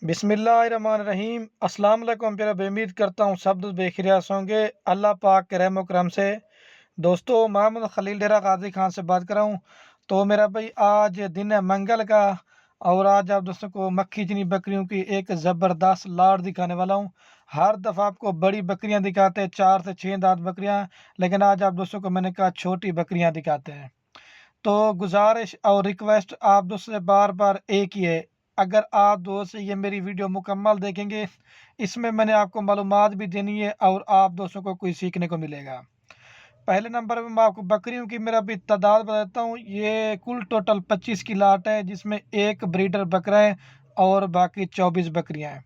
बिस्मिल्लाहिर्रहमानिर्रहीम। अस्सलाम वालेकुम प्यारे, उम्मीद करता हूँ सब दोस्त बेखैरियत होंगे अल्लाह पाक के रहम करम से। दोस्तों, मोहम्मद खलील डेरा गाजी खान से बात कर रहा हूँ। तो मेरा भाई, आज दिन है मंगल का, और आज आप दोस्तों को मक्खी चनी बकरियों की एक ज़बरदस्त लाड़ दिखाने वाला हूँ। हर दफ़ा आपको बड़ी बकरियाँ दिखाते हैं, 4 से 6 दांत बकरियाँ, लेकिन आज आप दोस्तों को मैंने कहा छोटी बकरियाँ दिखाते हैं। तो गुजारिश और रिक्वेस्ट आप दोस्तों से बार बार एक ही है, अगर आप दोस्त ये मेरी वीडियो मुकम्मल देखेंगे, इसमें मैंने आपको मालूमात भी देनी है और आप दोस्तों को कुछ सीखने को मिलेगा। पहले नंबर पे मैं आपको बकरियों की मेरा भी तादाद बताता हूँ। ये कुल टोटल 25 की लाट है, जिसमें एक ब्रीडर बकरा है और बाकी 24 बकरियाँ हैं।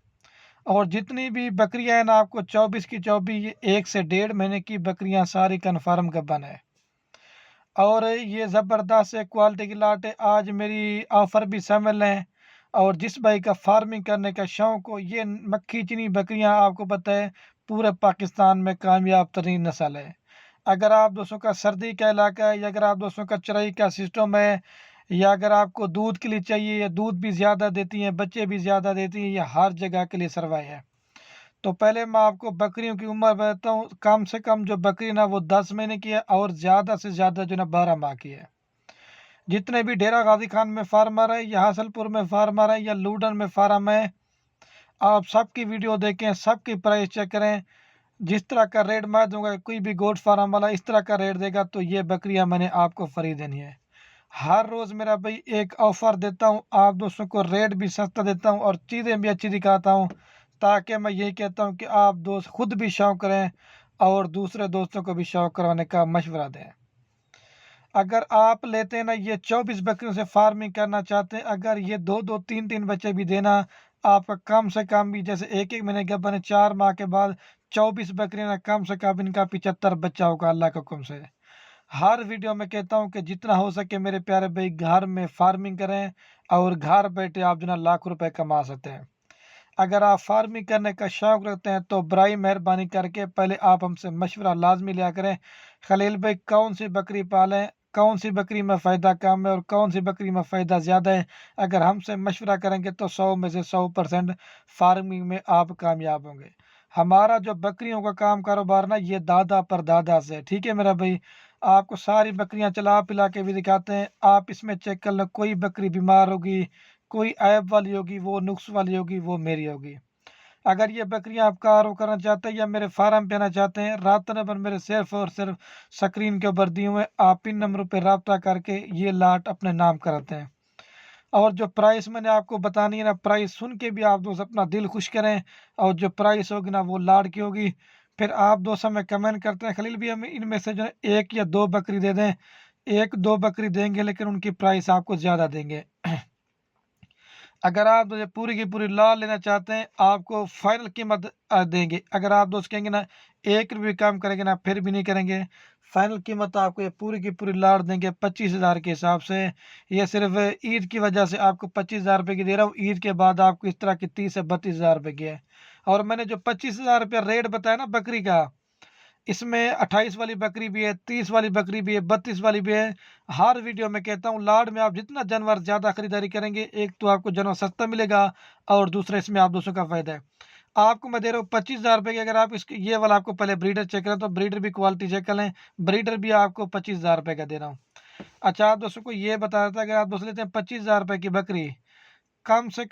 और जितनी भी बकरियाँ हैं ना, आपको 24 की 24 ये 1 से 1.5 महीने की बकरियाँ सारी कन्फर्म गब्बन है। और ये ज़बरदस्त है, क्वालिटी की लाट है। आज मेरी ऑफ़र भी शामिल है, और जिस भाई का फार्मिंग करने का शौक़ हो, ये मक्खी चीनी बकरियां आपको पता है पूरे पाकिस्तान में कामयाब तरीन नस्ल है। अगर आप दोस्तों का सर्दी का इलाका है, या अगर आप दोस्तों का चराई का सिस्टम है, या अगर आपको दूध के लिए चाहिए, या दूध भी ज़्यादा देती हैं, बच्चे भी ज़्यादा देती हैं, या हर जगह के लिए सरवाई है। तो पहले मैं आपको बकरियों की उम्र बताता हूँ। कम से कम जो बकरी ना वो 10 महीने की है, और ज़्यादा से ज़्यादा जो ना 12 माह की है। जितने भी डेरा गाजी खान में फार्मर है, या हासलपुर में फार्मर है, या लूडन में फार्म है, आप सबकी वीडियो देखें, सबकी प्राइस चेक करें। जिस तरह का रेट मैं दूंगा, कोई भी गोट फार्म वाला इस तरह का रेट देगा, तो ये बकरियां मैंने आपको फ्री देनी है। हर रोज़ मेरा भाई एक ऑफ़र देता हूँ, आप दोस्तों को रेट भी सस्ता देता हूँ और चीज़ें भी अच्छी दिखाता हूँ, ताकि मैं यही कहता हूँ कि आप दोस्त खुद भी शौक़ करें और दूसरे दोस्तों को भी शौक़ करवाने का मशवरा दें। अगर आप लेते हैं ना, ये 24 बकरियों से फार्मिंग करना चाहते हैं, अगर ये 2-2, 3-3 बच्चे भी देना, आपका कम से कम भी जैसे 1-1 महीने के बने 4 माह के बाद 24 बकरियां ना, कम से कम इनका 75 बच्चा होगा अल्लाह के हुक्म से। हर वीडियो में कहता हूँ कि जितना हो सके मेरे प्यारे भाई घर में फार्मिंग करें, और घर बैठे आप जो ना लाखों रुपए कमा सकते हैं। अगर आप फार्मिंग करने का शौक़ रखते हैं, तो बराई मेहरबानी करके पहले आप हमसे मशवरा लाजमी लिया करें। खलील भाई, कौन सी बकरी पालें, कौन सी बकरी में फ़ायदा कम है और कौन सी बकरी में फ़ायदा ज़्यादा है, अगर हमसे मशवरा करेंगे तो 100 में से 100% फार्मिंग में आप कामयाब होंगे। हमारा जो बकरियों का काम कारोबार ना, ये दादा परदादा से है, ठीक है मेरा भाई। आपको सारी बकरियां चला पिला के भी दिखाते हैं, आप इसमें चेक कर लो, कोई बकरी बीमार होगी, कोई ऐब वाली होगी, वो नुक्स वाली होगी, वो मेरी होगी। अगर ये बकरियां आप कारो करना चाहते हैं, या मेरे फार्म पे आना चाहते हैं, रात नंबर मेरे सिर्फ और सिर्फ स्क्रीन के ऊपर दिए हुए, आप इन नंबरों पे रब्ता करके ये लाट अपने नाम कराते हैं। और जो प्राइस मैंने आपको बतानी है ना, प्राइस सुन के भी आप दोस्त अपना दिल खुश करें, और जो प्राइस होगी ना वो लाड़ की होगी। फिर आप दोस्त हमें कमेंट करते हैं, खलील भी हमें इनमें से जो है 1 या 2 बकरी दे दें। 1-2 बकरी देंगे, लेकिन उनकी प्राइस आपको ज़्यादा देंगे। अगर आप मुझे पूरी की पूरी लाल लेना चाहते हैं, आपको फाइनल कीमत देंगे। अगर आप दोस्त कहेंगे ना 1 रुपये कम करेंगे ना, फिर भी नहीं करेंगे। फाइनल कीमत आपको ये पूरी की पूरी लाड़ देंगे 25,000 के हिसाब से। ये सिर्फ ईद की वजह से आपको 25,000 रुपये की दे रहा हूँ। ईद के बाद आपको इस तरह की 30 से 32,000 रुपये की है। और मैंने जो 25,000 रुपये रेट बताया ना बकरी का, इसमें 28 वाली बकरी भी है, 30 वाली बकरी भी है, 32 वाली भी है। हर वीडियो में कहता हूँ, लाड़ में आप जितना जानवर ज़्यादा खरीदारी करेंगे, एक तो आपको जानवर सस्ता मिलेगा, और दूसरा इसमें आप दोस्तों का फ़ायदा है। आपको मैं दे रहा हूँ 25,000 रुपये की। अगर आप इसके ये वाला आपको पहले ब्रीडर चेक करें, तो ब्रीडर भी क्वालिटी चेक कर लें। ब्रीडर भी आपको 25,000 रुपये का दे रहा हूँ। अच्छा, आप दोस्तों को ये बता रहा था, अगर आप दोस्त लेते हैं 25,000 रुपये की बकरी, कम से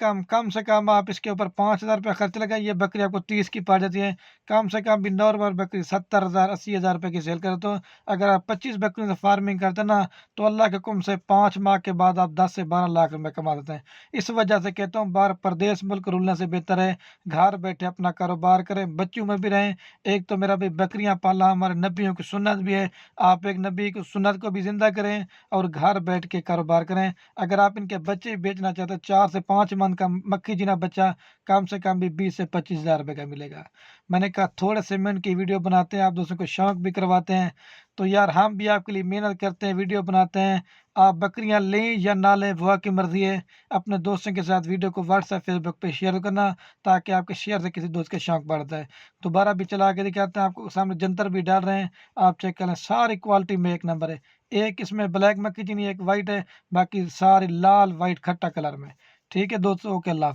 कम आप इसके ऊपर 5,000 रुपये खर्च लगाए, ये बकरी आपको 30 की पड़ जाती है। कम से कम भी नॉर्मल बकरी 70,000 80,000 रुपये की सेल करे, तो अगर आप 25 बकरियों से फार्मिंग करते हैं ना, तो अल्लाह के हुक्म से 5 माह के बाद आप 10 से 12 लाख रुपये कमा देते हैं। इस वजह से कहता हूँ, बाहर प्रदेश मुल्क रुलने से बेहतर है घर बैठे अपना कारोबार करें, बच्चों में भी रहें। एक तो मेरा भाई बकरियाँ पालना हमारे नबियों की सुन्नत भी है, आप एक नबी की सुन्नत को भी ज़िंदा करें और घर बैठ के कारोबार करें। अगर आप इनके बच्चे बेचना चाहते हैं, 4 से 5 मंथ का मक्खी जीना बच्चा कम से कम भी 20 से 25,000 रुपये का मिलेगा। मैंने कहा थोड़े से मिनट की वीडियो बनाते हैं, आप दोस्तों को शौक भी करवाते हैं, तो यार हम भी आपके लिए मेहनत करते हैं, वीडियो बनाते हैं। आप बकरियां लें या ना लें, वो आपकी मर्जी है। अपने दोस्तों के साथ वीडियो को व्हाट्सएप फेसबुक पे शेयर करना, ताकि आपके शेयर से किसी दोस्त के शौक बढ़ता है। दोबारा भी चला के दिखाते हैं, आपको सामने जंतर भी डाल रहे हैं, आप चेक कर लें। सारी क्वालिटी में एक नंबर है। एक इसमें ब्लैक मक्खी चीनी, एक वाइट है, बाकी सारी लाल वाइट खट्टा कलर में। ठीक है दोस्तों, ओके, अल्लाह हाफ़िज़।